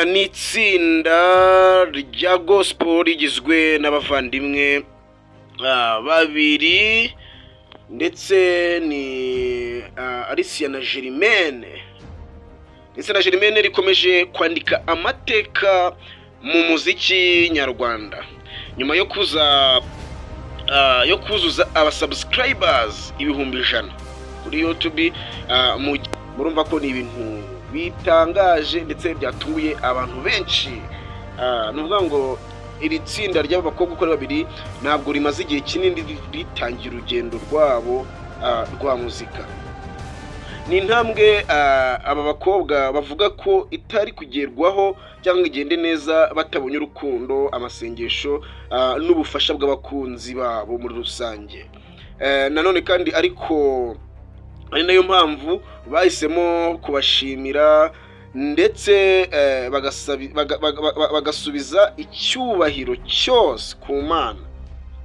ni itsinda rya gospel rigizwe n'abavandimwe babiri ndetse ni Alicia na Germaine. Ndetse na Germaine rikomeje kwandika amateka mu muziki nyarwanda nyuma yo kuzuza abasubscribers 100,000 kuri YouTube. Murumva ko ni ibintu bitangaje ndetse byatunguye abantu benshi. Nuvuga ngo iri tsinda ry'abakobwa uko babiri ntabwo rimaze igihe kinini ritangira urugendo rwabo rwa muzika. Ni intambwe aba bakobwa bavuga ko itari kugerwaho cyangwa igende neza batabonye urukundo, amasengesho n'ubufasha bw'abakunzi babo muri rusange. Nanone kandi ariko ari nayo mpamvu bahisemo kubashimira ndetse bagasubiza icyubahiro cyose ku Mana.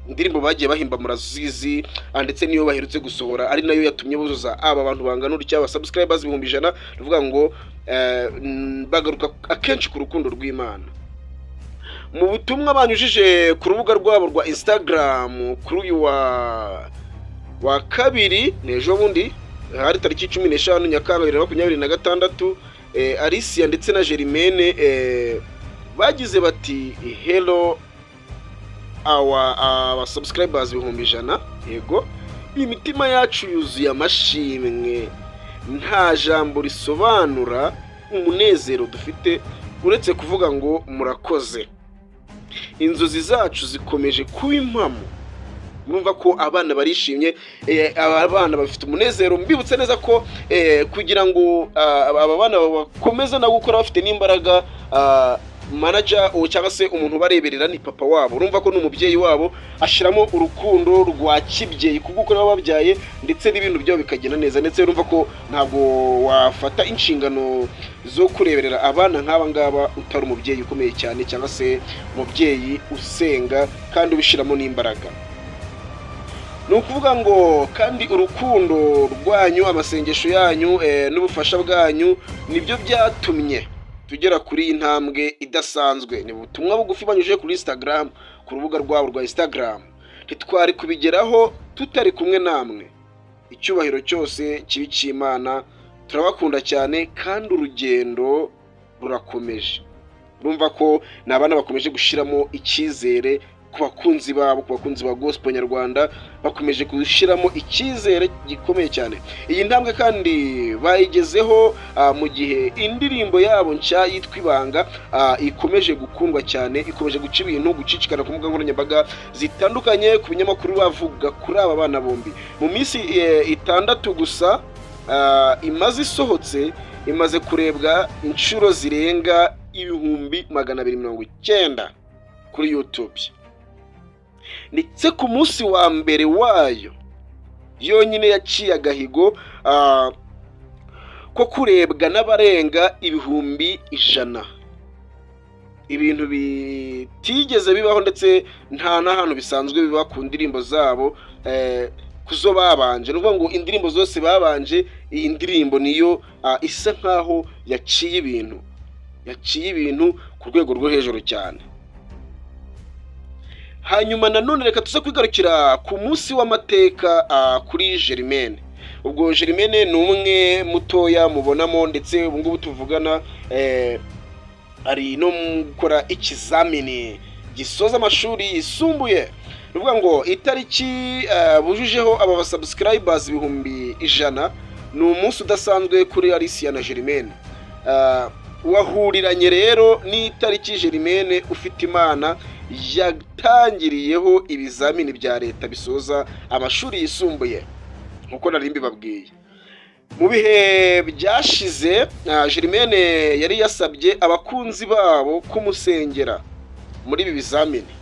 Indirimbo bagiye bahimba murazizi, ndetse niyo baherutse gusohora ari nayo yatumye buzuza aba bantu bangana urya subscribers 100,000. Ruvuga ngo bagaruka akenshi ku rukundo rw'Imana. Mu butumwa banyujije ku rubuga rwabo rwa Instagram kuri uyu wa kabiri n'ejo bundi hari tariki 15 Nyakanga 2026, Alicia ndetse na Germaine bagize bati hello our subscribers 100,000. Yego, imitima yacu yuzuye amashimwe, nta jambo risobanura umunezero dufite uretse kuvuga ngo murakoze. Inzozi zacu zikomeje kuba impamo. Murumva ko abana barishimye, abana bafite umunezero. Mbibutse neza ko kugira ngo aba bana bakomeze no gukora bafite n'imbaraga, manager cyangwa se umuntu bareberera ni papa wabo. Urumva ko n'umubyeyi wabo ashiramo urukundo rwa kibyeyi kugukora babyaye ndetse n'ibintu byo bikagenda neza. Ndetse urumva ko ntabwo wafata inshingano zo kureberera abana nk'aba ngaba utari umubyeyi ukomeye cyane cyangwa se umubyeyi usenga kandi ubishiramo n'imbaraga. Nukuvuga ngo kandi urukundo rwanyu, amasengesho yanyu n'ubufasha bwanyu nibyo byatumye tugera kuri intambwe idasanzwe. Ni ubutumwa bugufi banyuje kuri Instagram ku rubuga rwabo rwa Instagram. Ntitwari kubigeraho tutari kumwe namwe. Icyubahiro cyose kibi cy'Imana. Turabakunda cyane kandi urugendo rurakomeje. Urumva ko nabana bakomeje gushiramo icyizere ku bakunzi babo, ku bakunzi ba gospel nyarwanda, bakomeje gushiramo icyizere gikomeye cyane. Iyi ntambwe kandi bayigezeho mu gihe indirimbo yabo nshya yitwa Ibanga ikomeje gukundwa cyane, ikomeje guca ibintu, gucicikana ku mbuga nkoranyambaga zitandukanye, ku binyamakuru bavuga kuri aba bana bombi. Mu minsi 6 gusa imaze isohotse, imaze kurebwa inshuro zirenga 290 kuri YouTube. Ndetse ku munsi wa mbere wayo yonyine yaciye agahigo ko kurebwa n'abarenga 100,000. Ibintu bitigeze bibaho ndetse nta n'ahantu bisanzwe biba ku ndirimbo zabo kuzo babanje. Nuvuga ngo indirimbo zose babanje, iyi ndirimbo niyo isa nkaho yaciye ibintu ku rwego rwo hejuru cyane. Hanyuma nanone reka tuze kwigarukira ku munsi w'amateka kuri Germaine. Ubwo Germaine ni umwe mutoya mubonamo, ndetse ubu ngubu tuvugana ari no gukora ikizamini gisoza amashuri yisumbuye. Nuvuga ngo itariki bujujeho aba subscribers 100,000 ni umunsi udasanzwe kuri Alicia na Germaine. Wahuriranye rero n'itariki Germaine ufite Imana yatangiriyeho ibizamini bya leta bisoza amashuri yisumbuye nkuko nari mbibabwiye. Mu bihe byashize Germaine yari yasabye abakunzi babo kumusengera muri ibi bizamini,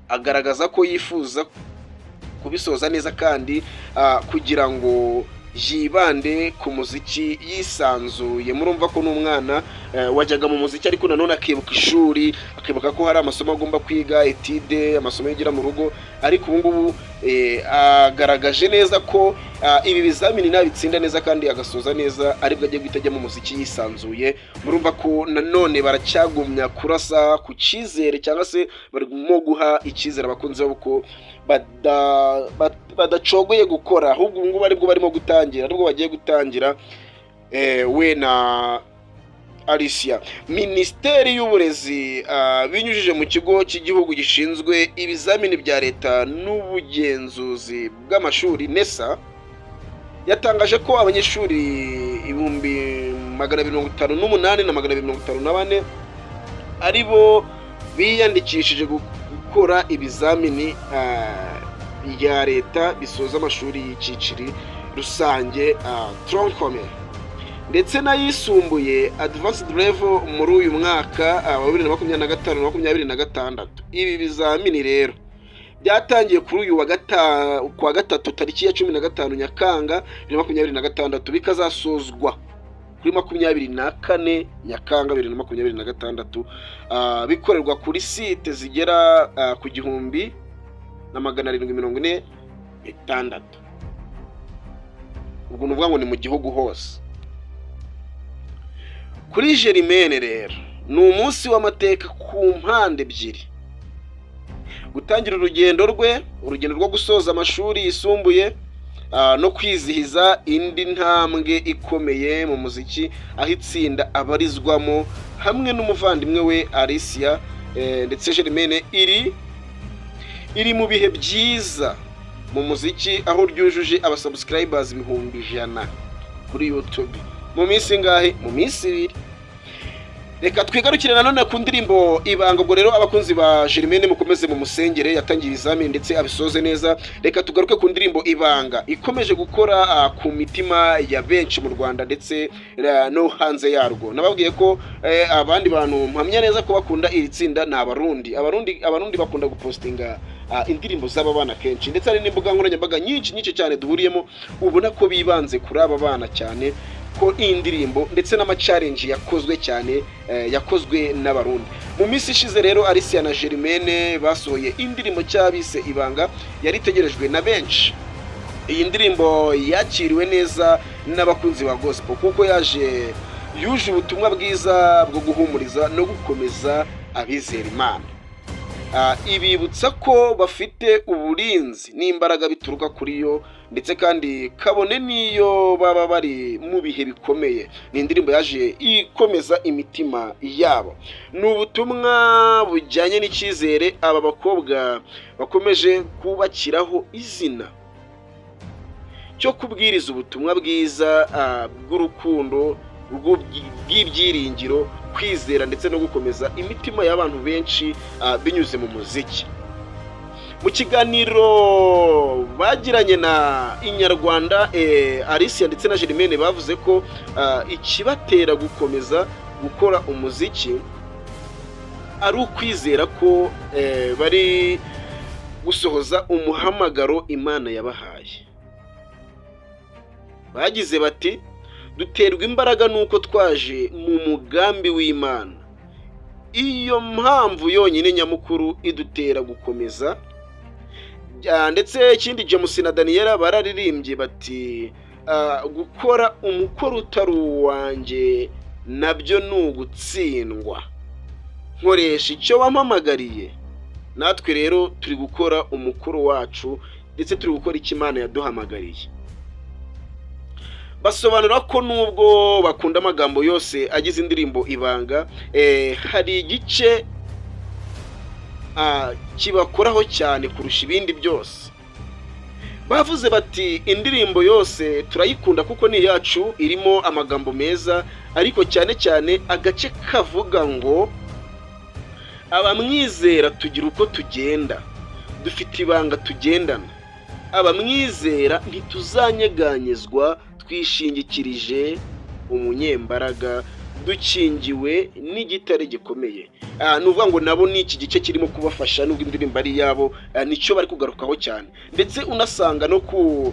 agaragaza ko yifuza kubisoza neza kandi kugira ngo yibande ku muziki yisanzuye. Murumva ko n'umwana wajyaga mu muziki ariko nanone akibuka ishuri, akibuka ko hari amasomo agomba kwiga, etide, amasomo yigira mu rugo. Ariko ubu ngubu agaragaje neza ko ibi bizamini nabitsinda neza kandi agasoza neza aribwo agiye guhita ajya mu muziki yisanzuye. Murumva ko nanone baracyagumya kurasa ku cyizere cyangwa se barimo guha icyizere abakunzi babo ko badacogoye gukora, ahubwo ngubu aribwo barimo gutangira, aribwo bagiye gutangira we na Alicia. Minisiteri y'Uburezi binyujije mu kigo cy'igihugu gishinzwe ibizamini bya leta n'ubugenzuzi bw'amashuri NESA yatangaje ko abanyeshuri 258 na 254 aribo biyandikishije gukora ibizamini bya leta bisoza amashuri y'ikiciri rusange troncome ndetse n'ayisumbuye advanced level muri uyu mwaka wa 2025-2026. Ibi bizamini rero byatangiye kuri uyu kwa gatatu tariki ya 15 Nyakanga 2026 bikazasozwa kuri 24 Nyakanga 2026, bikorerwa kuri site zigera ku 1746. ubwo nuvuga ngo ni mu gihugu hose. Kuri Germaine rero ni umunsi w'amateka ku mpande ebyiri. Gutangira urugendo rwo gusoza amashuri yisumbuye no kwizihiza indi ntambwe ikomeye mu muziki aho itsinda abarizwamo hamwe n'umuvandimwe we Alicia ndetse Germaine iri mu bihe byiza mu muziki aho ryujuje abasubscribers 100,000 kuri YouTube mu minsi ngahe, mu minsi 2. Reka twigarukire nanone ku ndirimbo Ibanga. Ubwo rero abakunzi ba Germaine mukomeze mu musengere, yatangiye ibizamini ndetse abisoze neza. Reka tugaruke ku ndirimbo Ibanga ikomeje gukora ku mitima ya benshi mu Rwanda ndetse no hanze yarwo. Nababwiye ko abandi bantu mpamya neza ko bakunda iri tsinda na abarundi bakunda gupostinga indirimbo z'aba bana kenshi, ndetse ari n'imbuga nkoranyambaga nyinshi cyane duhuriyemo, ubona ko bibanze kuri aba bana cyane, ko indirimbo ndetse n'ama-challenge yakozwe cyane yakozwe n'abarundi. Mu minsi ishize rero Alicia na Germaine basohoye indirimbo cyabise Ibanga, yari itegerejwe na benshi. Iyi ndirimbo yakiriwe neza n'abakunzi ba gospel kuko yuje ubutumwa bwiza bwo guhumuriza no gukomeza abizera Imana. Ibibutsa ko bafite uburinzi n'imbaraga bituruka kuri yo, ndetse kandi kabone niyo baba bari mu bihe bikomeye. Ni indirimbo yaje ikomeza imitima yabo. Ni ubutumwa bujyanye n'icyizere aba bakobwa bakomeje kubakiraho izina cyo kubwiriza ubutumwa bwiza bw'urukundo, bw'ibyiringiro, kwizera ndetse no gukomeza imitima y'abantu benshi binyuze mu muziki. Mu kiganiro bagiranye na Inyarwanda, Alicia ndetse na Germaine bavuze ko ikibatera gukomeza gukora umuziki ari ukwizera ko bari gusohoza umuhamagaro Imana yabahaye. Bagize bati duterwa imbaraga nuko twaje mu mugambi w'Imana. Iyo mpamvu yonyine nyamukuru idutera gukomeza. Ndetse ikindi James na Daniela bararirimbye bati gukora umukoro utari uwanjye nabyo ni ugutsindwa, nkoresha icyo wampamagariye. Natwe rero turi gukora umukoro wacu ndetse turi gukora icyo Imana yaduhamagariye. Basobanura ko nubwo bakunda amagambo yose agize indirimbo Ibanga, hari igice kibakoraho cyane kurusha ibindi byose. Bavuze bati indirimbo yose turayikunda kuko ni yacu, irimo amagambo meza, ariko cyane cyane agace kavuga ngo abamwizera tugira uko tugenda, dufite ibanga tugendana, abamwizera ntituzanyeganyezwa, twishingikirije umunyembaraga, dukingiwe n'igitare gikomeye. Nuvuga ngo nabo ni iki gice kirimo kubafasha, nubwo indirimbo ari yabo, nicyo bari kugarukaho cyane. Ndetse unasanga no ku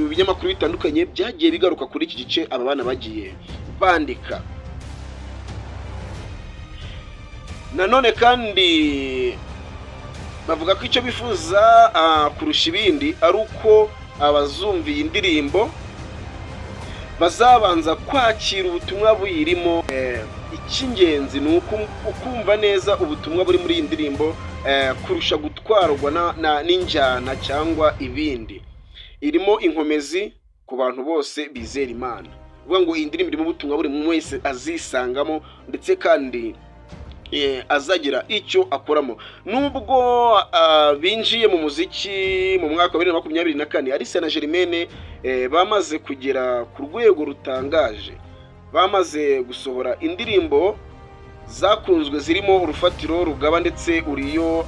binyamakuru bitandukanye byagiye bigaruka kuri iki gice aba bana bagiye bandika. Nanone kandi bavuga ko icyo bifuza kurusha ibindi ari uko abazumva iyi ndirimbo bazabanza kwakira ubutumwa buyirimo. Icy'ingenzi ni ukumva neza ubutumwa buri muri iyi ndirimbo kurusha gutwarwa n'injyana cyangwa ibindi. Irimo inkomezi ku bantu bose bizera Imana. Uvuga ngo iyi ndirimbo irimo ubutumwa buri muntu wese azisangamo, ndetse kandi azagira icyo akoramo. Nubwo binjiye mu muziki mu mwaka wa 2024, Alicia na Germaine bamaze kugera ku rwego rutangaje. Bamaze gusohora indirimbo zakunzwe zirimo Urufatiro, Rugaba ndetse Uriyo,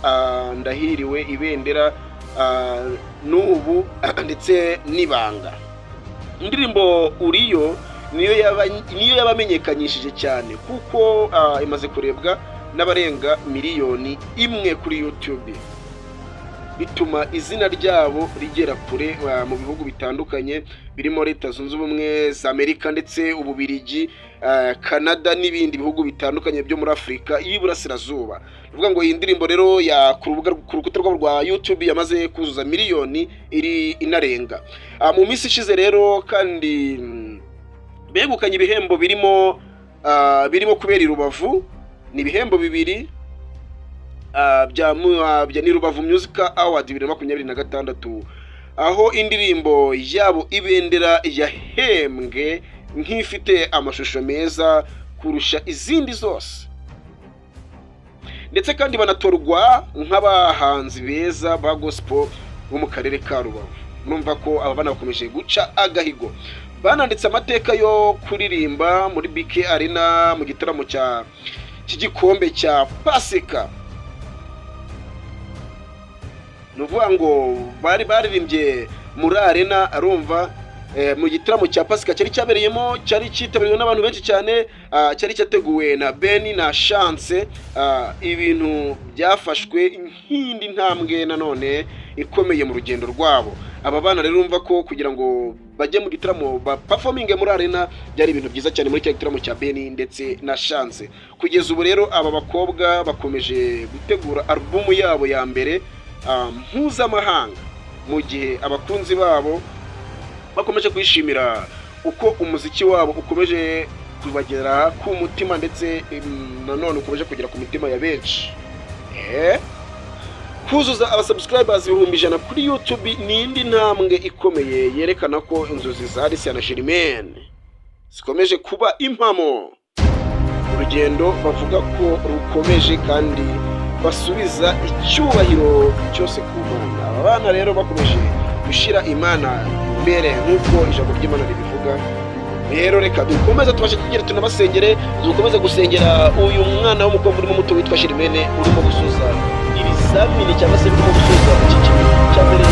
Ndahiriwe, Ibendera, N'ubu ndetse n'Ibanga. Indirimbo Uriyo niyo yabamenyekanyishije cyane kuko imaze kurebwa n'abarenga miliyoni 1 kuri YouTube, bituma izina ryabo rigera kure mu bihugu bitandukanye birimo Leta Zunze Ubumwe za Amerika ndetse Ububiligi, Canada n'ibindi bihugu bitandukanye byo muri Afurika y'Iburasirazuba. Bivuga ngo iyi ndirimbo rero ku rukuta rwa YouTube yamaze kuzuza miliyoni inarenga. Mu minsi ishize rero kandi begukanye ibihembo birimo kubera i Rubavu. Ni ibihembo bibiri bya ni Rubavu Music Award 2026, aho indirimbo yabo Ibendera yahembwe nk'ifite amashusho meza kurusha izindi zose, ndetse kandi banatorwa nk'abahanzi beza ba gospel bo mu karere ka Rubavu. Numva ko aba bana bakomeje guca agahigo. Bananditse amateka yo kuririmba muri BK Arena mu gitaramo cy'igikombe cya Pasika. Nuvuga ngo bari baririmbye muri Arena, arumva mu gitaramo cya Pasika cyari cyabereyemo, cyari cyitabiriwe n'abantu benshi cyane, cyari cyateguwe na Beni na Chance. Ibintu byafashwe nk'indi ntambwe nanone ikomeye mu rugendo rwabo. Aba bana rero urumva ko kugira ngo bajye mu gitaramo ba performing muri Arena byari ibintu byiza cyane muri cya gitaramo cya Beni ndetse na Chance. Kugeza ubu rero aba bakobwa bakomeje gutegura album yabo ya mbere mpuzamahanga, mu gihe abakunzi babo bakomeje kwishimira uko umuziki wabo ukomeje kubagera ku mutima, ndetse nanone ukomeje kugera ku mitima ya benshi. Kuzuza abasubscribers 100,000 kuri YouTube ni indi ntambwe ikomeye yerekana ko inzozi za Alicia na Germaine zikomeje kuba impamo. Urugendo bavuga ko rukomeje kandi basubiza icyubahiro cyose ku Mana. Aba bana rero bakomeje gushira Imana mbere nk'uko ijambo ry'Imana ribivuga. Rero reka dukomeze tubashe kugira tunabasengere, dukomeze gusengera uyu mwana w'umukobwa urimo muto witwa Germaine urimo gusoza ibizamini cyangwa se urimo gusoza iki kintu cya mbere